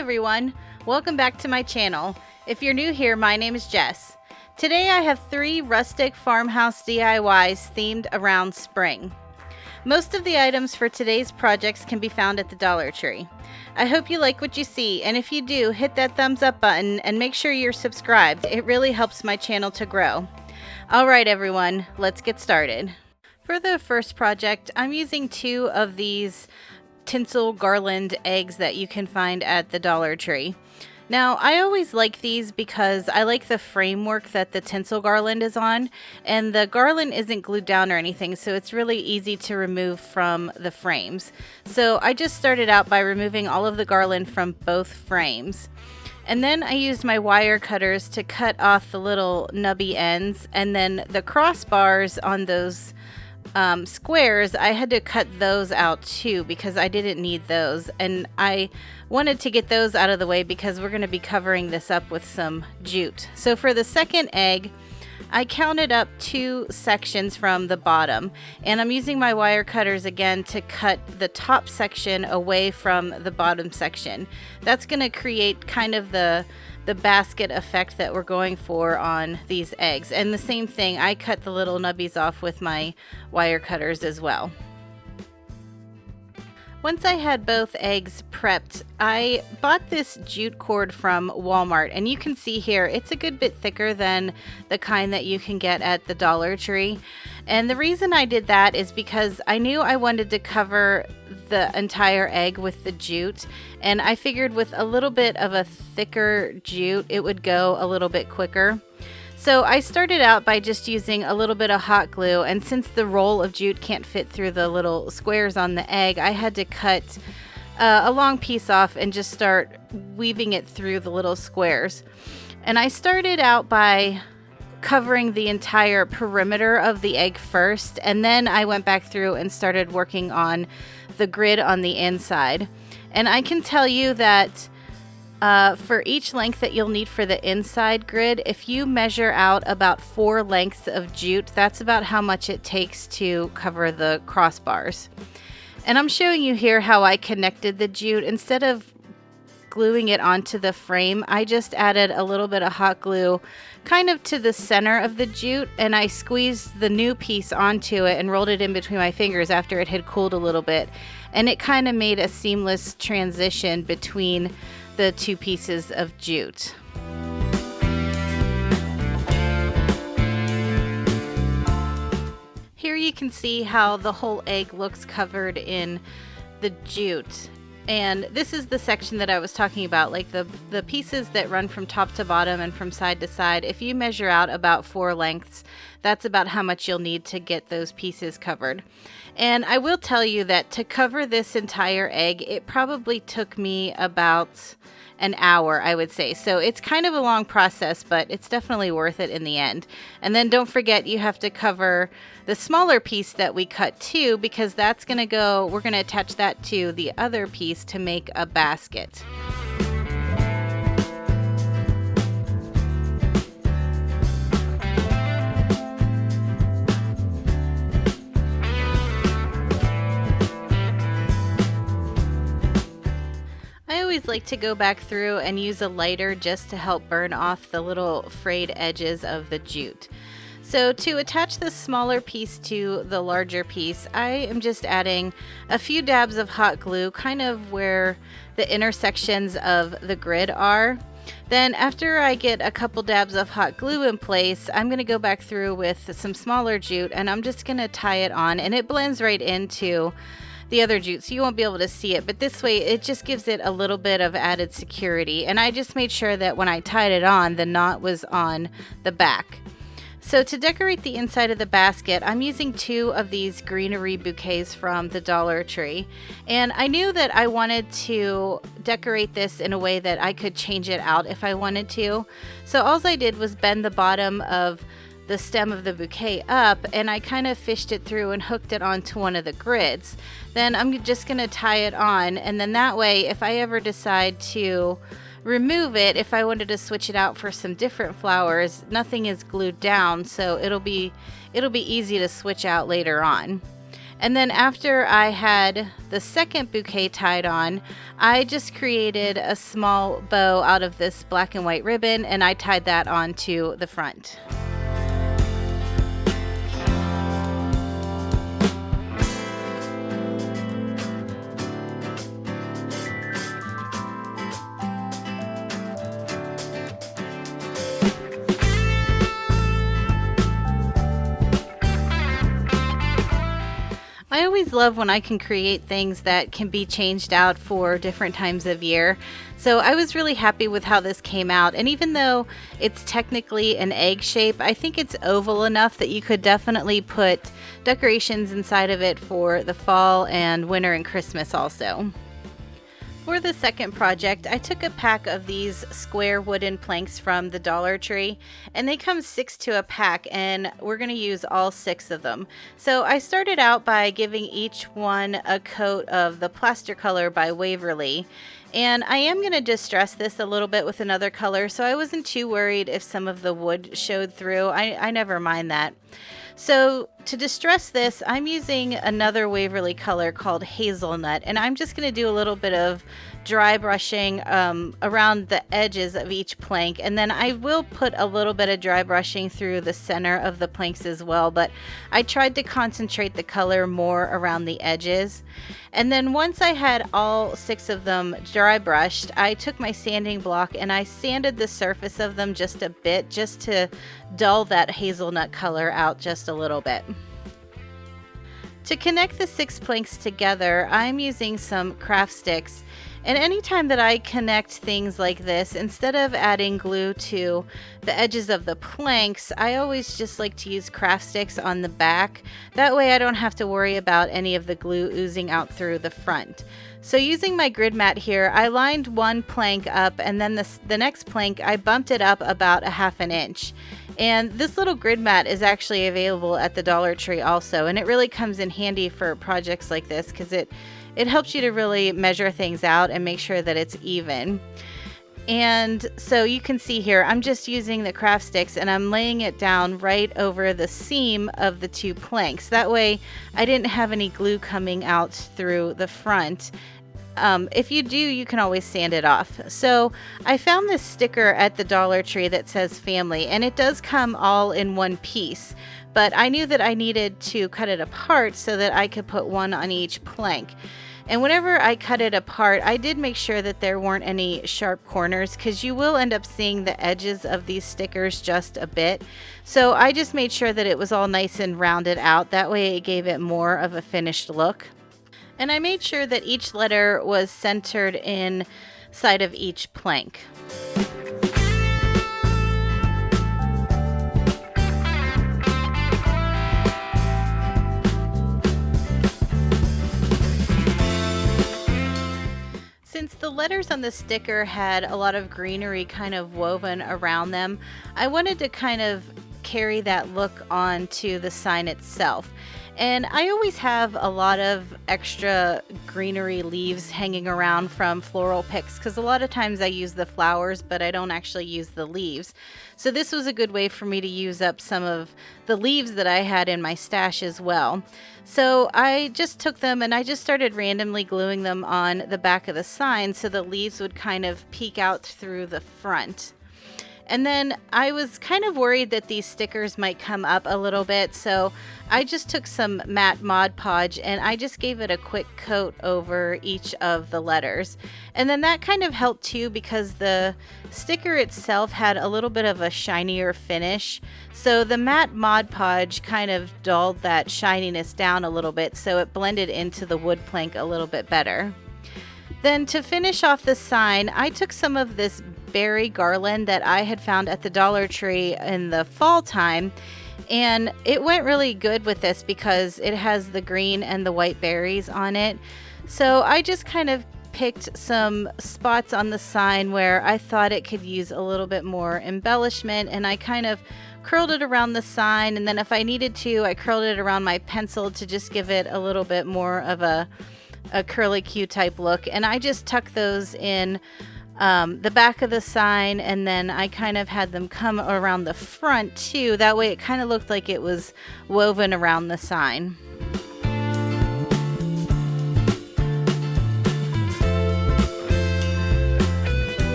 everyone, welcome back to my channel. If you're new here, my name is Jess. Today I have 3 rustic farmhouse DIYs themed around spring. Most of the items for today's projects can be found at the Dollar Tree. I hope you like what you see, and if you do, hit that thumbs up button and make sure you're subscribed. It really helps my channel to grow. Alright everyone, let's get started. For the first project, I'm using 2 of these tinsel garland eggs that you can find at the Dollar Tree. Now, I always like these because I like the framework that the tinsel garland is on, and the garland isn't glued down or anything, so it's really easy to remove from the frames. So I just started out by removing all of the garland from both frames. And then I used my wire cutters to cut off the little nubby ends, and then the crossbars on those squares, I had to cut those out too because I didn't need those, and I wanted to get those out of the way because we're going to be covering this up with some jute. So for the second egg, I counted up 2 sections from the bottom, and I'm using my wire cutters again to cut the top section away from the bottom section. That's going to create kind of the basket effect that we're going for on these eggs. And the same thing, I cut the little nubbies off with my wire cutters as well. Once I had both eggs prepped, I bought this jute cord from Walmart, and you can see here it's a good bit thicker than the kind that you can get at the Dollar Tree. And the reason I did that is because I knew I wanted to cover the entire egg with the jute, and I figured with a little bit of a thicker jute it would go a little bit quicker. So I started out by just using a little bit of hot glue, and since the roll of jute can't fit through the little squares on the egg, I had to cut a long piece off and just start weaving it through the little squares. And I started out by covering the entire perimeter of the egg first, and then I went back through and started working on the grid on the inside. And I can tell you that for each length that you'll need for the inside grid, if you measure out about 4 lengths of jute, that's about how much it takes to cover the crossbars. And I'm showing you here how I connected the jute. Instead of gluing it onto the frame, I just added a little bit of hot glue kind of to the center of the jute, and I squeezed the new piece onto it and rolled it in between my fingers after it had cooled a little bit, and it kind of made a seamless transition between the 2 pieces of jute. Here you can see how the whole egg looks covered in the jute. And this is the section that I was talking about, like the pieces that run from top to bottom and from side to side. If you measure out about 4 lengths, that's about how much you'll need to get those pieces covered. And I will tell you that to cover this entire egg, it probably took me about an hour, I would say. So it's kind of a long process, but it's definitely worth it in the end. And then don't forget, you have to cover the smaller piece that we cut too, because that's going to go, we're going to attach that to the other piece to make a basket. I always like to go back through and use a lighter just to help burn off the little frayed edges of the jute. So to attach the smaller piece to the larger piece, I am just adding a few dabs of hot glue kind of where the intersections of the grid are. Then after I get a couple dabs of hot glue in place, I'm going to go back through with some smaller jute, and I'm just going to tie it on, and it blends right into the other jute, so you won't be able to see it, but this way it just gives it a little bit of added security. And I just made sure that when I tied it on, the knot was on the back. So to decorate the inside of the basket, I'm using 2 of these greenery bouquets from the Dollar Tree, and I knew that I wanted to decorate this in a way that I could change it out if I wanted to. So all I did was bend the bottom of the stem of the bouquet up, and I kind of fished it through and hooked it onto one of the grids. Then I'm just going to tie it on, and then that way if I ever decide to remove it, if I wanted to switch it out for some different flowers, nothing is glued down, so it'll be easy to switch out later on. And then after I had the second bouquet tied on, I just created a small bow out of this black and white ribbon, and I tied that onto the front. I always love when I can create things that can be changed out for different times of year. So I was really happy with how this came out. And even though it's technically an egg shape, I think it's oval enough that you could definitely put decorations inside of it for the fall and winter and Christmas also. For the second project, I took a pack of these square wooden planks from the Dollar Tree, and they come 6 to a pack, and we're going to use all 6 of them. So I started out by giving each one a coat of the Plaster Color by Waverly, and I am going to distress this a little bit with another color, so I wasn't too worried if some of the wood showed through. I never mind that. So to distress this, I'm using another Waverly color called Hazelnut, and I'm just going to do a little bit of dry brushing around the edges of each plank, and then I will put a little bit of dry brushing through the center of the planks as well, but I tried to concentrate the color more around the edges. And then once I had all 6 of them dry brushed, I took my sanding block and I sanded the surface of them just a bit, just to dull that hazelnut color out just a little bit. To connect the 6 planks together, I'm using some craft sticks. And anytime that I connect things like this, instead of adding glue to the edges of the planks, I always just like to use craft sticks on the back. That way I don't have to worry about any of the glue oozing out through the front. So using my grid mat here, I lined one plank up, and then the next plank, I bumped it up about 1/2 inch. And this little grid mat is actually available at the Dollar Tree also, and it really comes in handy for projects like this because it helps you to really measure things out and make sure that it's even. And so you can see here, I'm just using the craft sticks and I'm laying it down right over the seam of the 2 planks. That way I didn't have any glue coming out through the front. If you do, you can always sand it off. So I found this sticker at the Dollar Tree that says family, and it does come all in one piece. But I knew that I needed to cut it apart so that I could put one on each plank. And whenever I cut it apart, I did make sure that there weren't any sharp corners because you will end up seeing the edges of these stickers just a bit. So I just made sure that it was all nice and rounded out. That way it gave it more of a finished look. And I made sure that each letter was centered inside of each plank. Since the letters on the sticker had a lot of greenery kind of woven around them, I wanted to kind of carry that look onto the sign itself. And I always have a lot of extra greenery leaves hanging around from floral picks because a lot of times I use the flowers, but I don't actually use the leaves. So this was a good way for me to use up some of the leaves that I had in my stash as well. So I just took them and I just started randomly gluing them on the back of the sign so the leaves would kind of peek out through the front. And then I was kind of worried that these stickers might come up a little bit, so I just took some matte Mod Podge and I just gave it a quick coat over each of the letters. And then that kind of helped too because the sticker itself had a little bit of a shinier finish. So the matte Mod Podge kind of dulled that shininess down a little bit, so it blended into the wood plank a little bit better. Then to finish off the sign, I took some of this berry garland that I had found at the Dollar Tree in the fall time, and it went really good with this because it has the green and the white berries on it. So I just kind of picked some spots on the sign where I thought it could use a little bit more embellishment, and I kind of curled it around the sign, and then if I needed to, I curled it around my pencil to just give it a little bit more of a curly Q type look. And I just tucked those in the back of the sign, and then I kind of had them come around the front too. That way it kind of looked like it was woven around the sign.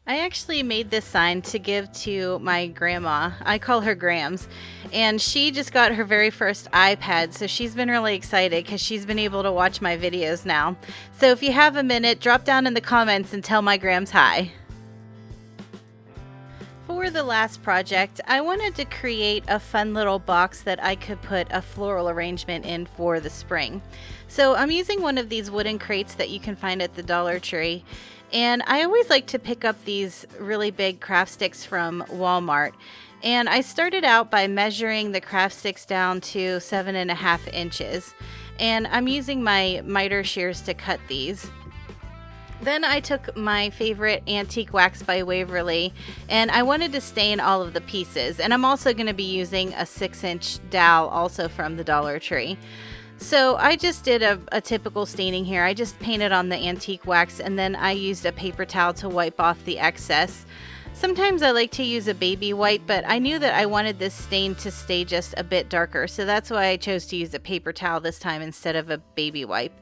I actually made this sign to give to my grandma. I call her Grams, and she just got her very first iPad, so she's been really excited because she's been able to watch my videos now. So if you have a minute, drop down in the comments and tell my Grams hi. For the last project, I wanted to create a fun little box that I could put a floral arrangement in for the spring. So I'm using one of these wooden crates that you can find at the Dollar Tree. And I always like to pick up these really big craft sticks from Walmart. And I started out by measuring the craft sticks down to 7.5 inches. And I'm using my miter shears to cut these. Then I took my favorite antique wax by Waverly, and I wanted to stain all of the pieces. And I'm also going to be using a 6-inch dowel also from the Dollar Tree. So I just did a typical staining here. I just painted on the antique wax, and then I used a paper towel to wipe off the excess. Sometimes I like to use a baby white, but I knew that I wanted this stain to stay just a bit darker, so that's why I chose to use a paper towel this time instead of a baby wipe.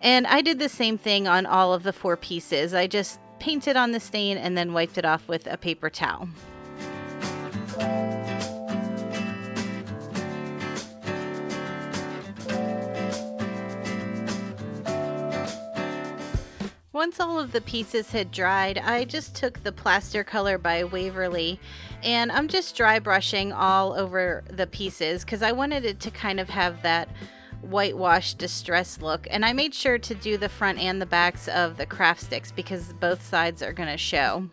And I did the same thing on all of the 4 pieces. I just painted on the stain and then wiped it off with a paper towel. Once all of the pieces had dried, I just took the plaster color by Waverly, and I'm just dry brushing all over the pieces because I wanted it to kind of have that whitewash distress look. And I made sure to do the front and the backs of the craft sticks because both sides are going to show.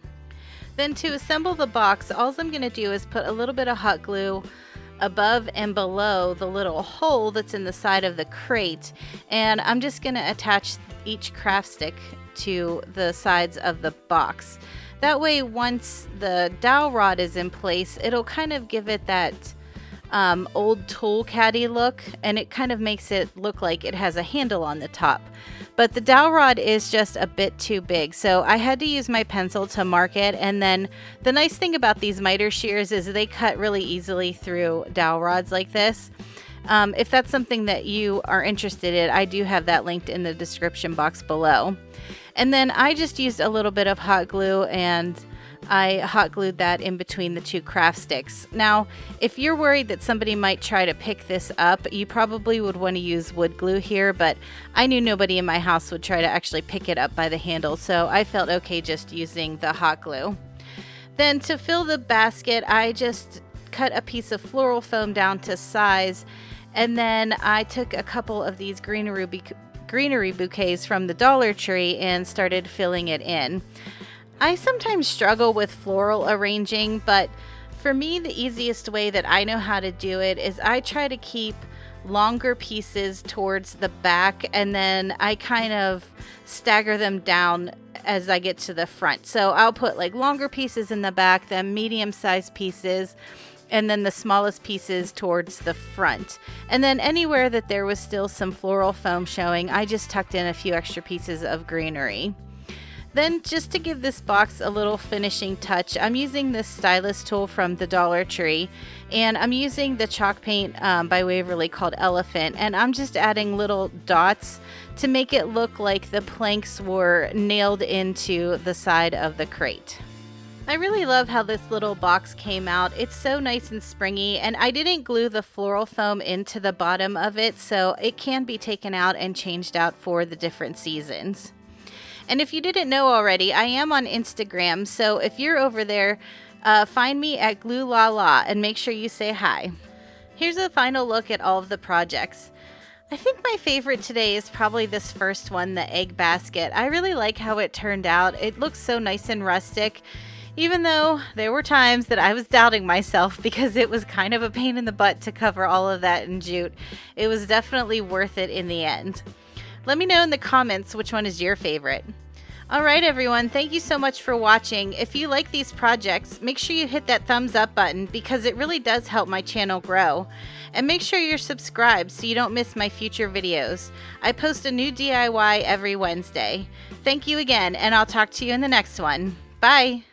Then to assemble the box, all I'm going to do is put a little bit of hot glue above and below the little hole that's in the side of the crate, and I'm just going to attach each craft stick to the sides of the box. That way, once the dowel rod is in place, it'll kind of give it that old tool caddy look, and it kind of makes it look like it has a handle on the top. But the dowel rod is just a bit too big, so I had to use my pencil to mark it. And then the nice thing about these miter shears is they cut really easily through dowel rods like this. If that's something that you are interested in, I do have that linked in the description box below. And then I just used a little bit of hot glue, and I hot glued that in between the 2 craft sticks. Now, if you're worried that somebody might try to pick this up, you probably would want to use wood glue here, but I knew nobody in my house would try to actually pick it up by the handle, so I felt okay just using the hot glue. Then to fill the basket, I just cut a piece of floral foam down to size, and then I took a couple of these greenery bouquets from the Dollar Tree and started filling it in. I sometimes struggle with floral arranging, but for me, the easiest way that I know how to do it is I try to keep longer pieces towards the back, and then I kind of stagger them down as I get to the front. So I'll put like longer pieces in the back, then medium-sized pieces, and then the smallest pieces towards the front. And then anywhere that there was still some floral foam showing, I just tucked in a few extra pieces of greenery. Then just to give this box a little finishing touch, I'm using this stylus tool from the Dollar Tree, and I'm using the chalk paint by Waverly called Elephant, and I'm just adding little dots to make it look like the planks were nailed into the side of the crate. I really love how this little box came out. It's so nice and springy, and I didn't glue the floral foam into the bottom of it, so it can be taken out and changed out for the different seasons. And if you didn't know already, I am on Instagram, so if you're over there, find me at Glue La La and make sure you say hi. Here's a final look at all of the projects. I think my favorite today is probably this first one, the egg basket. I really like how it turned out. It looks so nice and rustic, even though there were times that I was doubting myself because it was kind of a pain in the butt to cover all of that in jute. It was definitely worth it in the end. Let me know in the comments which one is your favorite. Alright everyone, thank you so much for watching. If you like these projects, make sure you hit that thumbs up button because it really does help my channel grow. And make sure you're subscribed so you don't miss my future videos. I post a new DIY every Wednesday. Thank you again, and I'll talk to you in the next one. Bye!